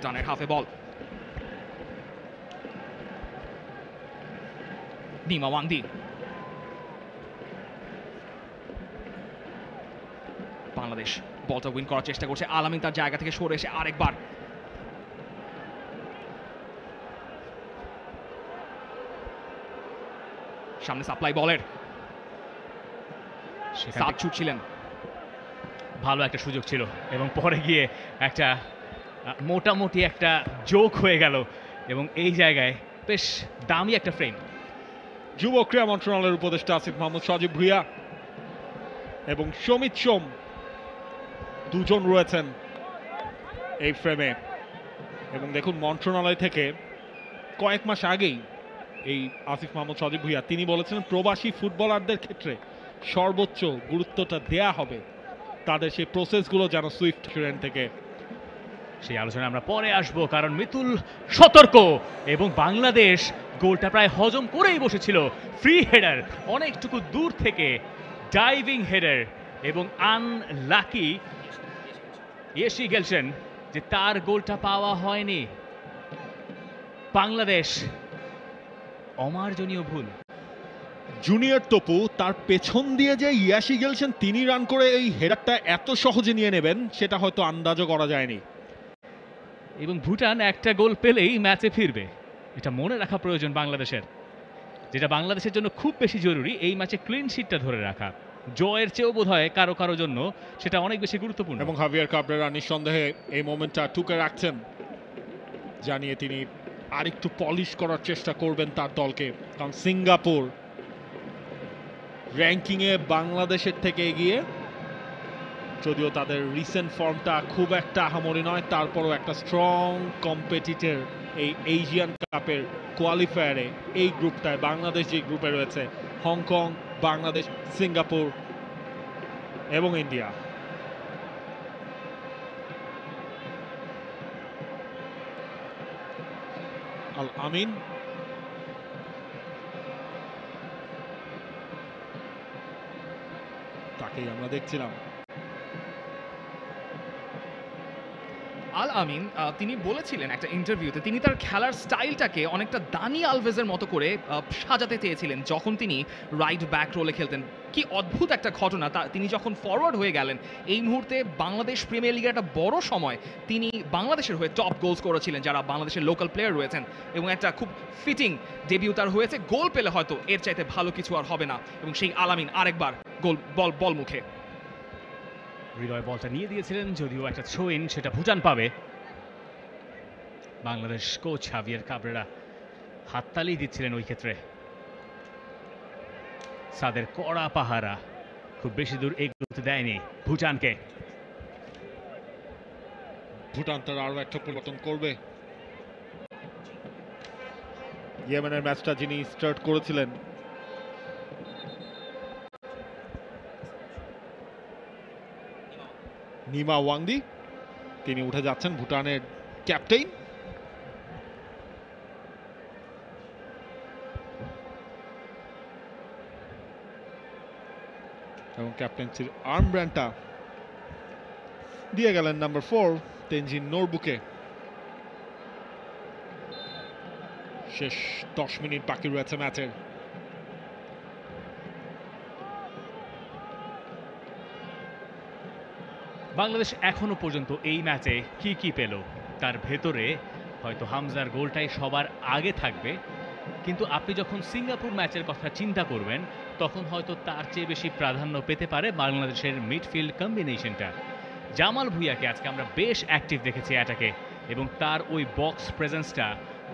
ভুটানের হাফে বল। নিমা ওয়াংদি, বাংলাদেশ বলটা উইন করার চেষ্টা করছে। আল আমিন তার জায়গা থেকে সরে এসে আরেকবার সামনে সাপ্লাই বলের সাত ছুটছিলেন, ভালো একটা সুযোগ ছিল এবং পরে গিয়ে একটা মোটামুটি একটা যোগ হয়ে গেল এবং এই জায়গায় বেশ দামি একটা ফ্রেম। যুব ক্রীড়া মন্ত্রণালয়ের উপদেষ্টা আসিফ মাহমুদ সজীব ভুঁইয়া এবং সমিত সোম দুজন রয়েছেন এই ফ্রেমে। এবং দেখুন, মন্ত্রণালয় থেকে কয়েক মাস আগেই এই আসিফ মাহমুদ সজীব ভুঁইয়া তিনি বলেছিলেন প্রবাসী ফুটবলারদের ক্ষেত্রে সর্বোচ্চ গুরুত্বটা দেয়া হবে, তাদের সেই প্রসেসগুলো যেন সুইফট ট্রেন থেকে। সেই আলোচনা আমরা পরে আসব, কারণ মিতুল সতর্ক এবং বাংলাদেশ গোলটা প্রায় হজম করেই বসেছিল। ফ্রি হেডার, অনেকটুকু দূর থেকে ডাইভিং হেডার এবং আনলাকি ইয়েশি গেলসেন যে তার গোলটা পাওয়া হয়নি। বাংলাদেশ অমার্জনীয় ভুল। জুনিয়র তপু তার পেছন দিয়ে যে ইয়াশি গেলছেন তিনি রান করে এই হেডারটা এত সহজে নিয়ে নেবেন সেটা হয়তো আন্দাজও করা যায়নি। এবং ভুটান একটা গোল পেলেই ম্যাচে ফিরবে, এটা মনে রাখা প্রয়োজন বাংলাদেশের। যেটা বাংলাদেশের জন্য খুব বেশি জরুরি, এই ম্যাচে ক্লিন শিটটা ধরে রাখা জয়ের চেয়েও বোধ হয় কারো কারো জন্য সেটা অনেক বেশি গুরুত্বপূর্ণ। এবং হাভিয়ার কাবরেরা নিঃসন্দেহে এই মোমেন্টটা টুকে রাখছেন, জানিয়ে তিনি আরেকটু পলিশ করার চেষ্টা করবেন তার দলকে। কারণ সিঙ্গাপুর র্যাঙ্কিংয়ে বাংলাদেশের থেকে এগিয়ে, যদিও তাদের রিসেন্ট ফর্মটা খুব একটা আহামরি নয়, তারপরও একটা স্ট্রং কম্পিটিটর এই এশিয়ান কাপের কোয়ালিফায়ারে। এই গ্রুপটায় বাংলাদেশ যে গ্রুপে রয়েছে, হংকং, বাংলাদেশ, সিঙ্গাপুর এবং ইন্ডিয়া। আল আমিন তাকেই আমরা দেখছিলাম। আল আমিন তিনি বলেছিলেন একটা ইন্টারভিউতে তিনি তার খেলার স্টাইলটাকে অনেকটা দানি আলভেজের মতো করে সাজাতে চেয়েছিলেন যখন তিনি রাইট ব্যাক রোলে খেলতেন। কি অদ্ভুত একটা ঘটনা, তিনি যখন ফরওয়ার্ড হয়ে গেলেন এই মুহূর্তে বাংলাদেশ প্রিমিয়ার লিগের একটা বড় সময় তিনি বাংলাদেশের হয়ে টপ গোলস করেছিলেন যারা বাংলাদেশের লোকাল প্লেয়ার রয়েছেন, এবং একটা খুব ফিটিং ডেবিউ তার হয়েছে। গোল পেলে হয়তো এর চাইতে ভালো কিছু আর হবে না, এবং সেই আল আমিন আরেকবার গোল বল মুখে। হৃদয় বলটা নিয়ে দিয়েছিলেন, যদিও একটা থ্রো ইন সেটা ভুটান পাবে। বাংলাদেশ কোচ হাভিয়ার কাবরেরা হাততালি দিচ্ছিলেন ওই ক্ষেত্রে। সাদের কড়া পাহারা খুব বেশি দূর এগোতে দেয়নি ভুটানকে। ভুটান তার আরো একটা পরিবর্তন করবে। ইয়েমেনের ম্যাচটা যিনি স্টার্ট করেছিলেন নিমা ওয়াংদি, তিনি উঠে যাচ্ছেন, ভুটানের ক্যাপ্টেন। এবং ক্যাপ্টেন্সির আর্ম ব্র্যান্ডটা দিয়ে গেলেন নাম্বার 4 তেনজিন নোরবুকে। শেষ 10 মিনিট বাকি রয়েছে ম্যাচের। বাংলাদেশ এখনো পর্যন্ত এই ম্যাচে কি পেল, তার ভেতরে হয়তো হামজার গোলটাই সবার আগে থাকবে, কিন্তু আপনি যখন সিঙ্গাপুর ম্যাচের কথা চিন্তা করবেন তখন হয়তো তার চেয়ে বেশি প্রাধান্য পেতে পারে বাংলাদেশের মিডফিল্ড কম্বিনেশনটা। জামাল ভুঁইয়াকে আজকে আমরা বেশ অ্যাক্টিভ দেখেছি অ্যাটাকে, এবং তার ওই বক্স প্রেজেন্সটা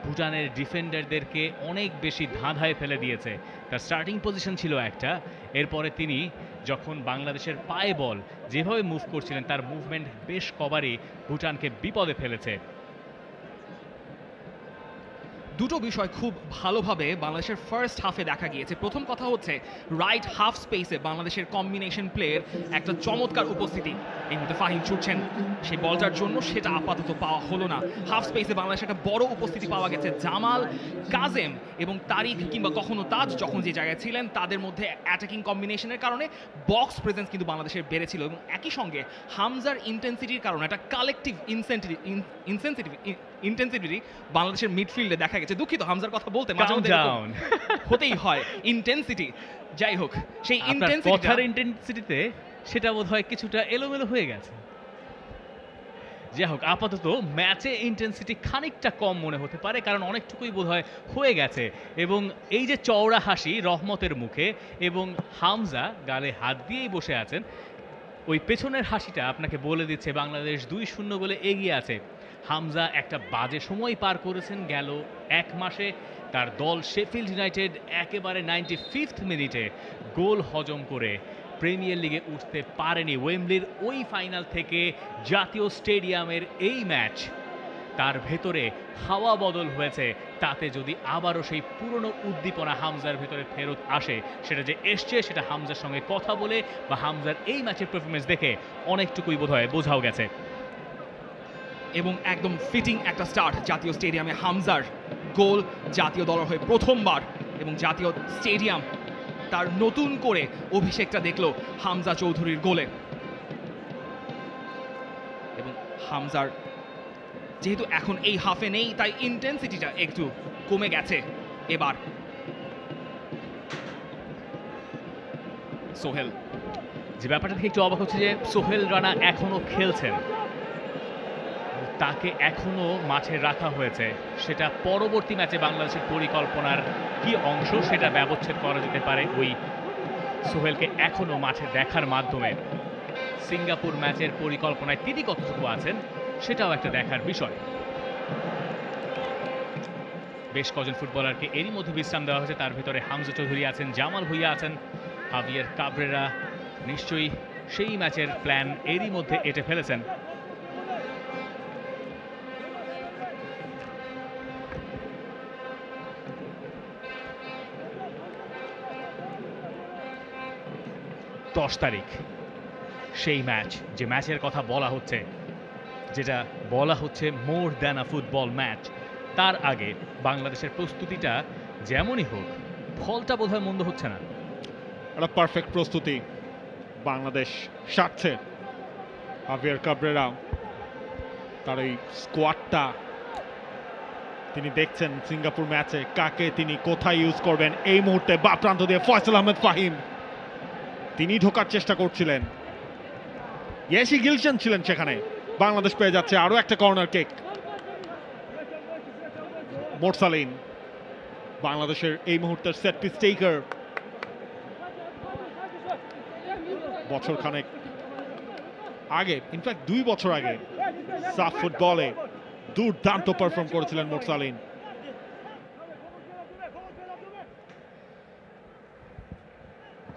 ভুটানের ডিফেন্ডারদেরকে অনেক বেশি ধাঁধায় ফেলে দিয়েছে। তার স্টার্টিং পজিশন ছিল একটা, এরপরে তিনি যখন বাংলাদেশের পায়ে বল যেভাবে মুভ করছিলেন তার মুভমেন্ট বেশ কবারই ভুটানকে বিপদে ফেলেছে। দুটো বিষয় খুব ভালোভাবে বাংলাদেশের ফার্স্ট হাফে দেখা গিয়েছে। প্রথম কথা হচ্ছে রাইট হাফ স্পেসে বাংলাদেশের কম্বিনেশন প্লেয়ের একটা চমৎকার উপস্থিতি। এই মুহূর্তে ফাহিম ছুটছেন সেই বলটার জন্য, সেটা আপাতত পাওয়া হলো না। হাফ স্পেসে বাংলাদেশের একটা বড় উপস্থিতি পাওয়া গেছে। জামাল, কাজেম এবং তারিক কিংবা কখনো তাজ যখন যে জায়গায় ছিলেন তাদের মধ্যে অ্যাটাকিং কম্বিনেশনের কারণে বক্স প্রেজেন্স কিন্তু বাংলাদেশের বেড়েছিল, এবং একই সঙ্গে হামজার ইন্টেন্সিটির কারণে একটা কালেকটিভ ইন্টেন্সিটি বাংলাদেশের মিডফিল্ডে দেখা গেছে। দুঃখিত হামজার কথা বলতে মাঝে মধ্যে এরকম হতেই হয়। ইন্টেন্সিটি, যাই হোক, সেই কথার ইন্টেন্সিটিতে সেটা বোধহয় কিছুটা এলোমেলো হয়ে গেছে। যাই হোক, আপাতত ম্যাচে ইন্টেন্সিটি খানিকটা কম মনে হতে পারে, কারণ অনেকটুকুই বোধহয় হয়ে গেছে। এবং এই যে চওড়া হাসি রহমতের মুখে এবং হামজা গালে হাত দিয়েই বসে আছেন, ওই পেছনের হাসিটা আপনাকে বলে দিচ্ছে বাংলাদেশ 2-0 গোলে এগিয়ে আছে। হামজা একটা বাজে সময় পার করেছেন গেল এক মাসে। তার দল শেফিল্ড ইউনাইটেড একেবারে 95th মিনিটে গোল হজম করে প্রিমিয়ার লিগে উঠতে পারেনি। ওয়েম্বলির ওই ফাইনাল থেকে জাতীয় স্টেডিয়ামের এই ম্যাচ, তার ভেতরে হাওয়া বদল হয়েছে। তাতে যদি আবারও সেই পুরনো উদ্দীপনা হামজার ভেতরে ফেরত আসে, সেটা যে এসছে সেটা হামজার সঙ্গে কথা বলে বা হামজার এই ম্যাচের পারফরমেন্স দেখে অনেকটুকুই বোধহয় বোঝাও গেছে। এবং একদম ফিটিং একটা স্টার্ট জাতীয় স্টেডিয়ামে হামজার গোল, জাতীয় দলের হয়ে প্রথমবার, এবং জাতীয় স্টেডিয়াম তার নতুন করে অভিষেকটা দেখলো হামজা চৌধুরীর গোলে। এবং হামজার যেহেতু এখন এই হাফে নেই, তাই ইন্টেন্সিটিটা একটু কমে গেছে এবার। সোহেল, যে ব্যাপারটা দেখে একটু অবাক হচ্ছে যে সোহেল রানা এখনো খেলছেন, তাকে এখনো মাঠে রাখা হয়েছে। সেটা পরবর্তী ম্যাচে বাংলাদেশের পরিকল্পনার কি অংশ সেটা ব্যবচ্ছেদ করা যেতে পারে ওই সোহেলকে এখনো মাঠে দেখার মাধ্যমে। সিঙ্গাপুর ম্যাচের পরিকল্পনায় তিনি কতটুকু আছেন সেটাও একটা দেখার বিষয়। বেশ কজন ফুটবলারকে এরই মধ্যে বিশ্রাম দেওয়া হয়েছে। তার ভিতরে হামজা চৌধুরী আছেন, জামাল ভুঁইয়া আছেন, হাভিয়ার কাবরেরা নিশ্চয়ই সেই ম্যাচের প্ল্যান এরই মধ্যে এঁটে ফেলেছেন। দশ তারিখ সেই ম্যাচ, যে ম্যাচের কথা বলা হচ্ছে, যেটা বলা হচ্ছে more than a football match. তার আগে বাংলাদেশের প্রস্তুতিটা যেমনই হোক, ফলটা বোধহয় মন্দ হচ্ছে না। একটা পারফেক্ট প্রস্তুতি বাংলাদেশ সারছে। হাভিয়ার কাবরেরা তার এই স্কোয়াডটা তিনি দেখছেন সিঙ্গাপুর ম্যাচে কাকে তিনি কোথায় ইউজ করবেন। এই মুহূর্তে বা প্রান্ত দিয়ে ফয়সাল আহমেদ ফাহিম তিনি ঢোকার চেষ্টা করছিলেন, ইয়াসি গিলশন ছিলেন সেখানে। বাংলাদেশ পেয়ে যাচ্ছে আরো একটা কর্নার কিক। মোরসালিন বাংলাদেশের এই মুহূর্তের সেট পিস টেকার। বছর খানেক আগে, ইনফ্যাক্ট 2 বছর আগে সাফ ফুটবলে দুর্দান্ত পারফর্ম করেছিলেন মোরসালিন।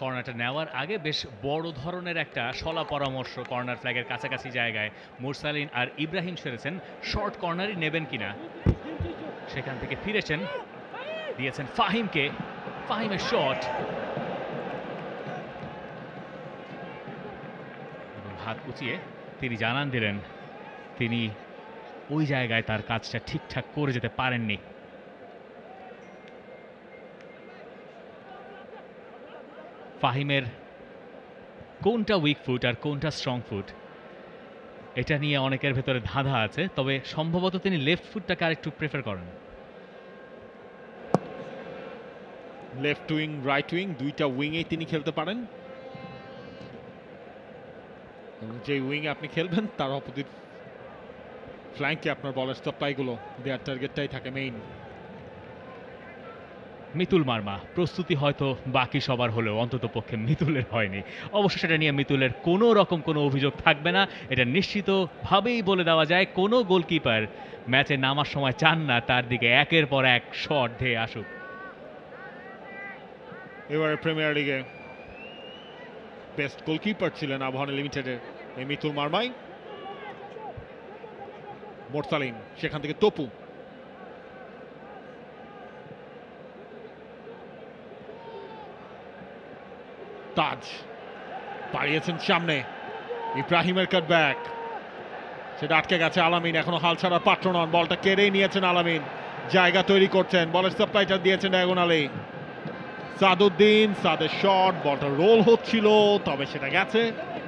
কর্নারটা নেওয়ার আগে বেশ বড় ধরনের একটা শলা পরামর্শ কর্নার ফ্ল্যাগের কাছাকাছি জায়গায় মোরসালিন আর ইব্রাহিম সেরেছেন শর্ট কর্নারই নেবেন কিনা। সেখান থেকে ফিরেছেন, দিয়েছেন ফাহিমকে, ফাহিমের শট এবং হাত উঁচিয়ে তিনি জানান দিলেন তিনি ওই জায়গায় তার কাজটা ঠিকঠাক করে যেতে পারেননি। ফাহিমের কোনটা উইক ফুট আর কোনটা স্ট্রং ফুট এটা নিয়ে অনেকের ভেতরে ধাঁধা আছে, তবে সম্ভবত তিনি লেফট ফুটটাকে আরেকটু প্রেফার করেন। লেফট উইং, রাইট উইং, দুইটা উইংয়েই তিনি খেলতে পারেন। যে উইং আপনি খেলবেন তার অপোজিট ফ্ল্যাঙ্কে আপনার বলের সাপ্লাইগুলো দেয়ার টার্গেটটাই থাকে মেইন। মিতুল মার্মা প্রস্তুতি হয়তো বাকি সবার হলেও অন্তত পক্ষে মিতুলের হয়নি। অবশ্য সেটা নিয়ে মিতুলের কোনো রকম কোনো অভিযোগ থাকবে না, এটা নিশ্চিতভাবেই বলে দেওয়া যায়। কোনো গোলকিপার ম্যাচে নামার সময় চান না তার দিকে একের পর এক শট ধেয়ে আসুক। এবারে প্রিমিয়ার লিগে বেস্ট গোলকিপার ছিলেন আবাহনী লিমিটেডের এই মিতুল মার্মাই। মোরসালিন, সেখান থেকে তপু, তাজ বাড়িয়েছেন সামনে, ইব্রাহিমের কাটব্যাক, সেটা আটকে গেছে। আলামিন এখনো হাল ছাড়ার পাত্র নন, বলটা কেড়েই নিয়েছেন আলামিন, জায়গা তৈরি করছেন, বলের সাপ্লাইটা দিয়েছেন ডায়াগোনালি সাদউদ্দিন। সাদের শট, বলটা রোল হচ্ছিল, তবে সেটা গেছে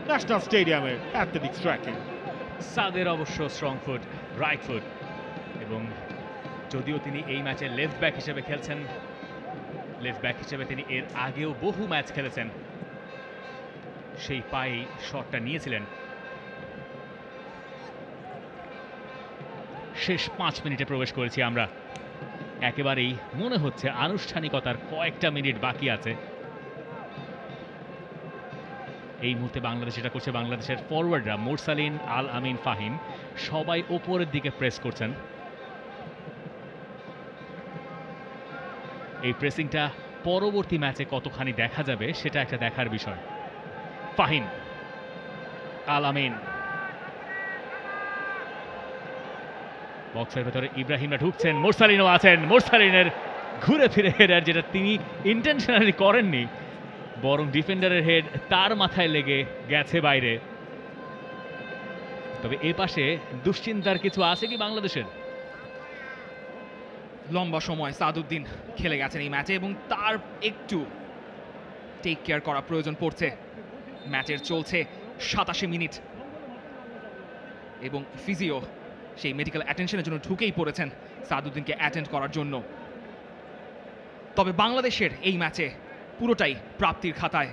ন্যাশনাল স্টেডিয়ামের অ্যাথলেটিক্স ট্র্যাকে। সাদের অবশ্য স্ট্রং ফুট, রাইট ফুট, এবং যদিও তিনি এই ম্যাচে লেফট ব্যাক হিসেবে খেলছেন, লেফট ব্যাক হিসেবে তিনি এর আগেও বহু ম্যাচ খেলেছেন, সেই পায়েই শটটা নিয়েছিলেন। শেষ 5 মিনিটে প্রবেশ করেছি আমরা, একেবারেই মনে হচ্ছে আনুষ্ঠানিকতার কয়েকটা মিনিট বাকি আছে। এই মুহূর্তে বাংলাদেশ এটা করছে, বাংলাদেশের ফরওয়ার্ডরা মোরসালিন, আল আমিন, ফাহিম সবাই ওপরের দিকে প্রেস করছেন। এই প্রেসিংটা পরবর্তী ম্যাচে কতখানি দেখা যাবে সেটা একটা দেখার বিষয়। ফাহিম, আল আমিন, বক্সের ভেতরে ইব্রাহিমরা ঢুকছেন, মোরসালিনও আছেন। মোরসালিনের ঘুরে ফিরে হেডার, যেটা তিনি ইন্টেনশনালি করেননি, বরং ডিফেন্ডারের হেড তার মাথায় লেগে গেছে বাইরে। তবে এ পাশে দুশ্চিন্তার কিছু আছে কি বাংলাদেশের? লম্বা সময় সাদউদ্দিন খেলে গেছেন এই ম্যাচে এবং তার একটু টেক কেয়ার করা প্রয়োজন পড়ছে। ম্যাচের চলছে 87 মিনিট এবং ফিজিও সেই মেডিকেল অ্যাটেনশনের জন্য ঢুকেই পড়েছেন সাদউদ্দিনকে অ্যাটেন্ড করার জন্য। তবে বাংলাদেশের এই ম্যাচে পুরোটাই প্রাপ্তির খাতায়,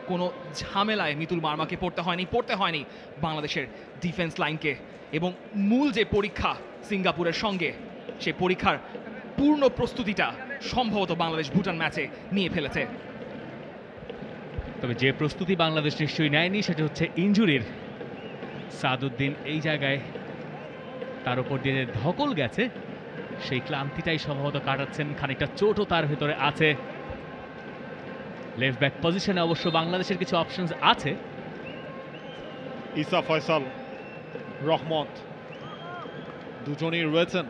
কোনো ঝামেলায় মিতুল মার্মাকে পড়তে হয়নি বাংলাদেশের ডিফেন্স লাইনকে, এবং মূল যে পরীক্ষা সিঙ্গাপুরের সঙ্গে, সেই পরীক্ষার পূর্ণ প্রস্তুতিটা সম্ভবত বাংলাদেশ ভুটান ম্যাচে নিয়ে ফেলেছে। তবে যে প্রস্তুতি বাংলাদেশ নিশ্চয়ই নেয়নি সেটা হচ্ছে ইনজুরির। সাদউদ্দিন এই জায়গায় তার উপর দিয়ে ধকল গেছে, সেই ক্লান্তিটাই সম্ভবত কাটাচ্ছেন, খানিকটা চোটও তার ভেতরে আছে। লেফট ব্যাক পজিশনে অবশ্য বাংলাদেশের কিছু অপশনস আছে। ইসা ফয়সাল, রহমত দুজনেই রয়েছেন,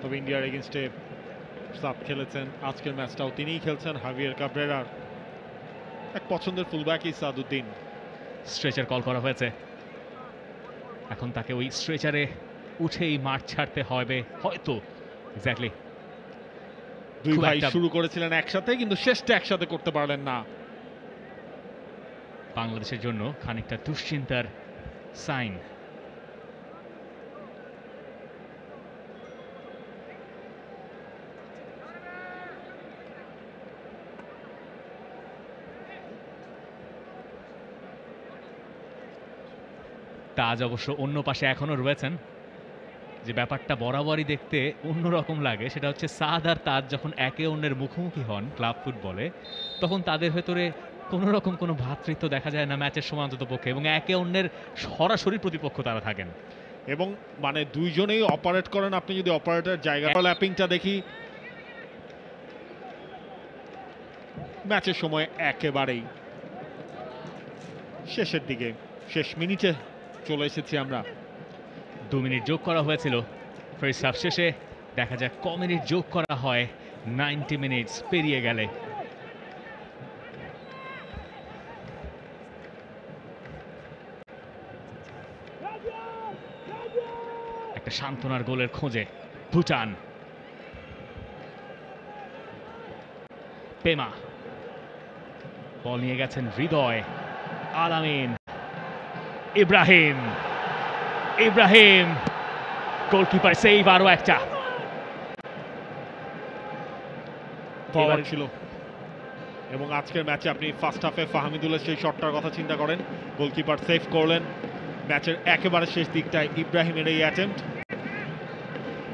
তবে ইন্ডিয়ার এগেইনস্টে সাব খেলেছেন, আজকের ম্যাচটাও তিনিই খেলছেন। হাভিয়ার কাবরেরার এক পছন্দের ফুলব্যাকই সাদউদ্দিন। স্ট্রেচার কল করা হয়েছে, এখন তাকে ওই স্ট্রেচারে উঠেই মাঠ ছাড়তে হবে হয়তো। এক্স্যাক্টলি, দুই খুব ভাই একটা- শুরু করেছিলেন একসাথে, কিন্তু শেষটা একসাথে করতে পারলেন না। বাংলাদেশের জন্য খানিকটা দুশ্চিন্তার সাইন। তাজ অবশ্য অন্য পাশে এখনো রয়েছেন। যে ব্যাপারটা বরাবরই দেখতে অন্যরকম লাগে সেটা হচ্ছে সাদ আর তাজ যখন একে অন্যের মুখোমুখি হন ক্লাব ফুটবলে, তখন তাদের ভেতরে কোনো রকম কোনো ভ্রাতৃত্ব দেখা যায় না ম্যাচের সময় অন্তত পক্ষে, এবং একে অন্যের সরাসরি প্রতিপক্ষ তারা থাকেন। এবং মানে দুইজনেই অপারেট করেন। আপনি যদি অপারেটর জায়গা ল্যাপিংটা দেখি ম্যাচের সময় একেবারেই শেষের দিকে, শেষ মিনিটে চলে এসেছি আমরা। 2 মিনিট যোগ করা হয়েছিল ফার্স্ট হাফ শেষে, দেখা যাক ক মিনিট যোগ করা হয় 90 মিনিটস পেরিয়ে গেলে। একটা সান্ত্বনার গোলের খোঁজে ভুটান। পেমা বল নিয়ে গেছেন হৃদয়, আল আমিন, ইব্রাহিম, ইব্রাহিম গোলকিপার সেভ, আরো একটা পাওয়ার ছিল। এবং আজকের ম্যাচে আপনি ফার্স্ট হাফে ফাহমিদুলের সেই শটটার কথা চিন্তা করেন, গোলকিপার সেভ করলেন। ম্যাচের একেবারে শেষ দিকটায় ইব্রাহিমের এই অ্যাটেম্পট,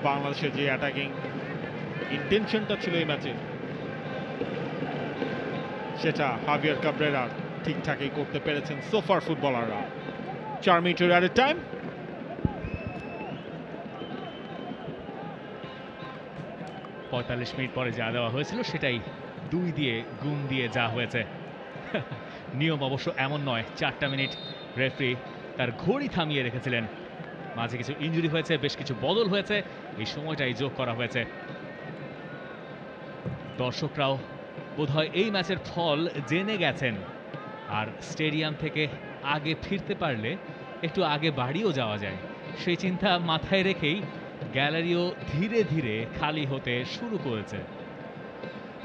বাংলাদেশের যে অ্যাটাকিং ইন্টেনশনটা ছিল এই ম্যাচে, সেটা হাভিয়ার কাবরেরা ঠিকঠাকই করতে পেরেছেন সোফার ফুটবলাররা। 4 মিনিটের অ্যাডেড টাইম। পঁয়তাল্লিশ মিনিট পরে যা দেওয়া হয়েছিল সেটাই 2 দিয়ে গুণ দিয়ে যা হয়েছে। নিয়ম অবশ্য এমন নয়, 4টা মিনিট রেফারি তার ঘড়ি থামিয়ে রেখেছিলেন। মাঝে কিছু ইনজুরি হয়েছে, বেশ কিছু বদল হয়েছে, এই সময়টাই যোগ করা হয়েছে। দর্শকরাও বোধহয় এই ম্যাচের ফল জেনে গেছেন, আর স্টেডিয়াম থেকে আগে ফিরতে পারলে একটু আগে বাড়িও যাওয়া যায়, সেই চিন্তা মাথায় রেখেই গ্যালারিও ধীরে ধীরে খালি হতে শুরু করেছে।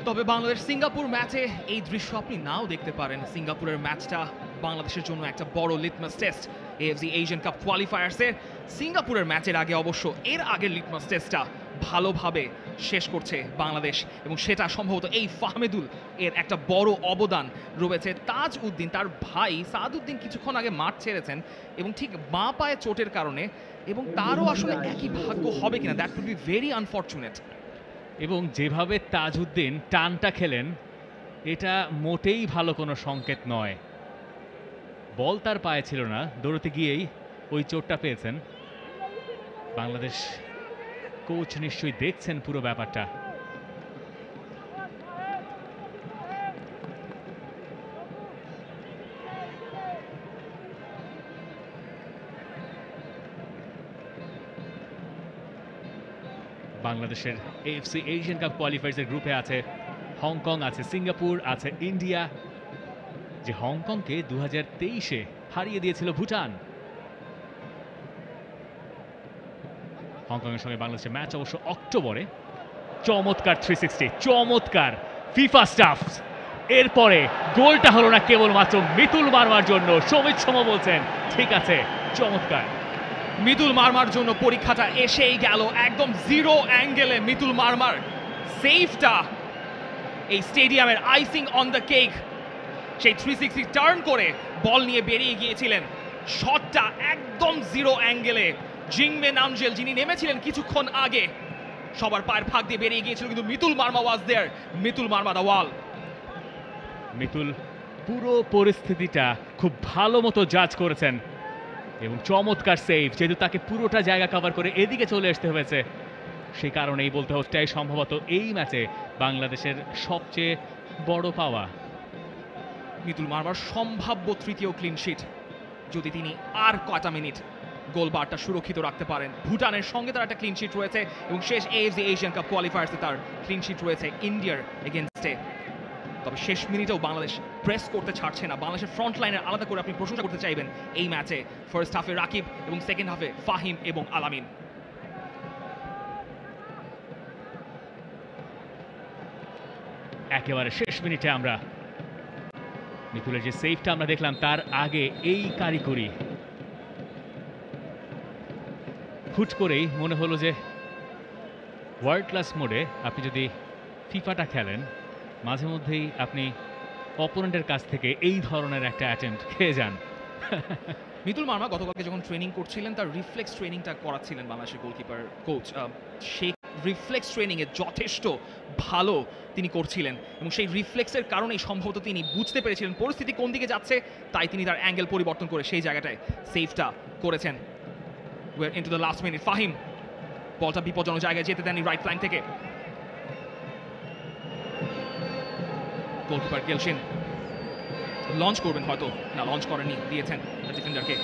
তবে বাংলাদেশ সিঙ্গাপুর ম্যাচে এই দৃশ্য আপনি নাও দেখতে পারেন। সিঙ্গাপুরের ম্যাচটা বাংলাদেশের জন্য একটা বড় litmus test AFC Asian cup কোয়ালিফায়ার্সের। সিঙ্গাপুরের ম্যাচের আগে অবশ্য এর আগের লিটমাস টেস্টটা ভালোভাবে শেষ করছে বাংলাদেশ, এবং সেটা সম্ভবত এই ফাহমেদুল এর একটা বড় অবদান রয়েছে। তাজ উদ্দিন, তার ভাই সাদ উদ্দিন কিছুক্ষণ আগে মাঠ ছেড়েছেন এবং ঠিক বাঁ পায়ে চোটের কারণে, এবং তারও আসলে একই ভাগ্য হবে কিনা, that will be very unfortunate. এবং যেভাবে তাজউদ্দিন টানটা খেলেন, এটা মোটেই ভালো কোনো সংকেত নয়। বল তার পায়ে ছিল না, দৌড়তে গিয়েই ওই চোটটা পেয়েছেন। বাংলাদেশ কোচ নিশ্চয়ই দেখছেন পুরো ব্যাপারটা। বাংলাদেশের এএফসি এশিয়ান কাপ কোয়ালিফায়ার্সের গ্রুপে আছে হংকং, আছে সিঙ্গাপুর, আছে ইন্ডিয়া, যে হংকংকে 2023-এ হারিয়ে দিয়েছিল ভুটান। হংকংয়ের সঙ্গে বাংলাদেশের ম্যাচ অবশ্য অক্টোবরে। চমৎকার 360, চমৎকার ফিফা স্টাফ। এরপরে গোলটা হলো না কেবলমাত্র মিতুল মারমার জন্য। সমিত সোম বলছেন ঠিক আছে, চমৎকার। মিতুল মারমার জন্য পরীক্ষাটা এসেই গেল, একদম জিরো অ্যাঙ্গেলে মিতুল মারমার সেফটা এই স্টেডিয়ামের আইসিং অন দ্য কেক। সেই 360 টার্ন করে বল নিয়ে বেরিয়ে গিয়েছিলেন, শটটা একদম জিরো অ্যাঙ্গেলে। জিংমে নামজেল, যিনি নেমেছিলেন কিছুক্ষণ আগে, সবার পায়ের ফাঁক দিয়ে বেরিয়ে গিয়েছিল, কিন্তু মিতুল মারমা ওয়াজ দেয়ার। মিতুল মারমা দ্য ওয়াল। মিতুল পুরো পরিস্থিতিটা খুব ভালো মতো জাজ করেছেন এবং চমৎকার সেভ। যেহেতু তাকে পুরোটা জায়গা কভার করে এদিকে চলে আসতে হয়েছে, সেই কারণেই বলতে হচ্ছে সম্ভবত এই ম্যাচে বাংলাদেশের সবচেয়ে বড় পাওয়া। মিতুল মারমার সম্ভাব্য তৃতীয় ক্লিন শিট, যদি তিনি আর কয়টা মিনিট গোল বারটা সুরক্ষিত রাখতে পারেন। ভুটানের সঙ্গে তার একটা ক্লিন শিট রয়েছে, এবং শেষ এএফসি এশিয়ান কাপ কোয়ালিফায়ার্সে তার ক্লিন শিট রয়েছে ইন্ডিয়ার এগেনস্টে। তবে শেষ মিনিটেও বাংলাদেশ প্রেস করতে ছাড়ছে না। বাংলাদেশের ফ্রন্ট লাইনের আলাদা করে আপনি প্রশংসা করতে চাইবেন এই ম্যাচে। ফার্স্ট হাফে রাকিব এবং সেকেন্ড হাফে ফাহিম এবং আলামিন। একেবারে শেষ মিনিটে আমরা মিতুলের যে সেভটা আমরা দেখলাম, তার আগে এই কারিগরি হুট করেই মনে হলো যে ওয়ার্ল্ড ক্লাস মোডে আপনি যদি ফিফাটা খেলেন, মাঝে মধ্যেই আপনি অপোনেন্টের কাছ থেকে এই ধরনের একটা অ্যাটেম্প্ট খেয়ে যান। মিতুল মারমা গতকালকে যখন ট্রেনিং করছিলেন, তার রিফ্লেক্স ট্রেনিংটা করাচ্ছিলেন বাংলাদেশের গোলকিপার কোচ। সেই রিফ্লেক্স ট্রেনিংয়ে যথেষ্ট ভালো তিনি করছিলেন, এবং সেই রিফ্লেক্সের কারণেই সম্ভবত তিনি বুঝতে পেরেছিলেন পরিস্থিতি কোন দিকে যাচ্ছে, তাই তিনি তার অ্যাঙ্গেল পরিবর্তন করে সেই জায়গাটায় সেভটা করেছেন। We're into the last minute. Fahim বলটা বিপজ্জনক জায়গায় যেতে দেননি রাইট ফ্ল্যাঙ্ক থেকে। গোলকিপার গেলশিন লঞ্চ করবেন, হয়তো না লঞ্চ করেননি, দিয়েছেন ডিফেন্ডারকে।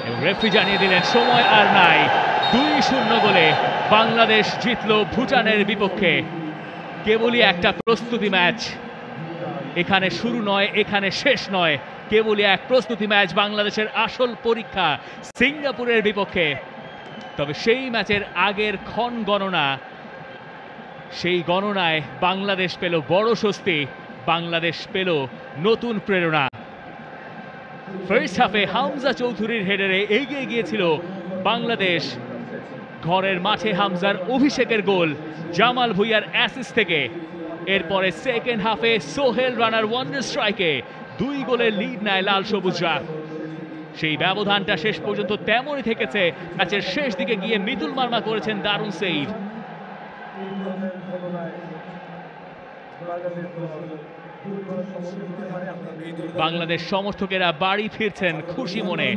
এবং রেফারি জানিয়ে দিলেন সময় আর নাই। 2-0 গোলে বাংলাদেশ জিতল ভুটানের বিপক্ষে। কেবলই একটা প্রস্তুতি ম্যাচ, এখানে শুরু নয়, এখানে শেষ নয়, কেবলই এক প্রস্তুতি ম্যাচ। বাংলাদেশের আসল পরীক্ষা সিঙ্গাপুরের বিপক্ষে। তবে সেই ম্যাচের আগের ক্ষণ গণনা, সেই গণনায় বাংলাদেশ পেল বড় স্বস্তি, বাংলাদেশ পেল নতুন প্রেরণা। ফার্স্ট হাফে হামজা চৌধুরীর হেডারে এগিয়ে গিয়েছিল বাংলাদেশ। ঘরের মাঠে হামজার অভিষেকের গোল, জামাল ভুঁইয়ার অ্যাসিস্ট থেকে। এরপরে সেকেন্ড হাফে সোহেল রানার ওয়ান্ডার স্ট্রাইকে 2 গোলের লিড নেয় লাল সবুজরা। সেই ব্যবধানটা শেষ পর্যন্ত তেমনই থেকেছে। ম্যাচের শেষ দিকে গিয়ে মিতুল মারমা করেছেন দারুণ সেভ। বাংলাদেশ সমর্থকেরা বাড়ি ফিরছেন খুশি মনে,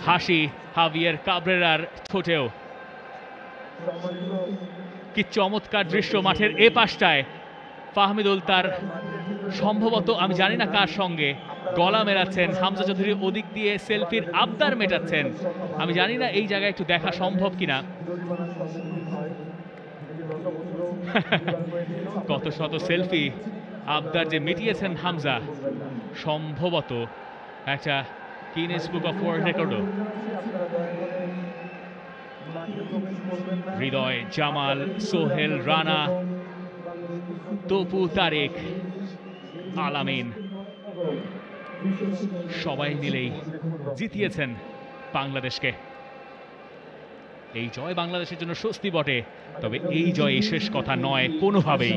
হাসি হাভিয়ের কাবরেরার ঠোঁটেও। কি চমৎকার দৃশ্য মাঠের এ পাশটায়। ফাহমিদুল তার সম্ভবত, আমি জানি না কার সঙ্গে, গলা মেলাচ্ছেন। হামজা চৌধুরী ওদিক দিয়ে সেলফির আবদার মেটাচ্ছেন। আমি জানি না এই জায়গায় একটু দেখা সম্ভব কিনা। কত শত সেলফি আবদার যে মিটিয়েছেন হামজা, সম্ভবত একটা গিনেস বুক অফ ওয়ার্ল্ড রেকর্ডও। হৃদয়, জামাল, সোহেল রানা, তপু, তারেক, আল আমিন সবাই মিলেই জিতিয়েছেন বাংলাদেশকে। এই জয় বাংলাদেশের জন্য স্বস্তি বটে, তবে এই জয় শেষ কথা নয় কোনোভাবেই।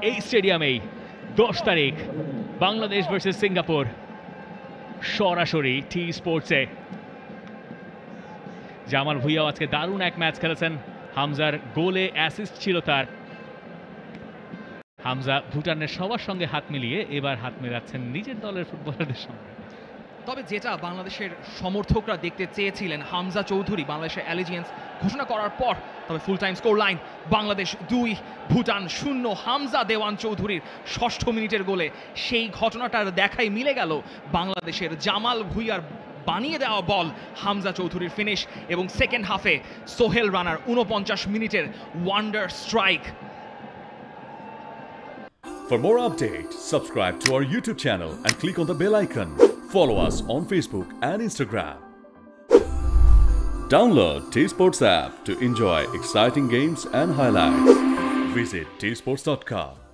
এই স্টেডিয়ামেই 10 তারিখ বাংলাদেশ ভার্সেস সিঙ্গাপুর, সরাসরি টি স্পোর্টসে। জামাল ভুঁইয়াও আজকে দারুণ এক ম্যাচ খেলেছেন, হামজার গোলে অ্যাসিস্ট ছিল তার। হামজা ভুটানের সবার সঙ্গে হাত মিলিয়ে এবার হাত মেলাচ্ছেন নিজের দলের ফুটবলারদের সঙ্গে। তবে যেটা বাংলাদেশের সমর্থকরা দেখতে চেয়েছিলেন হামজা চৌধুরী বাংলাদেশের অ্যালিজিয়েন্স ঘোষণা করার পর, তবে full time score line Bangladesh 2 Bhutan 0, Hamza Dewan চৌধুরীর 6ষ্ঠ মিনিটের গোলে সেই ঘটনাটার দেখাই মিলে গেল বাংলাদেশের। জামাল ভুঁইয়ার বানিয়ে দেওয়া বল, হামজা চৌধুরীর ফিনিশ এবং সেকেন্ড হাফে সোহেল রানার 49 মিনিটের wonder strike. For more updates, subscribe to our YouTube channel and click on the bell icon. Follow us on Facebook and Instagram. Download T-Sports app to enjoy exciting games and highlights. Visit tsports.com.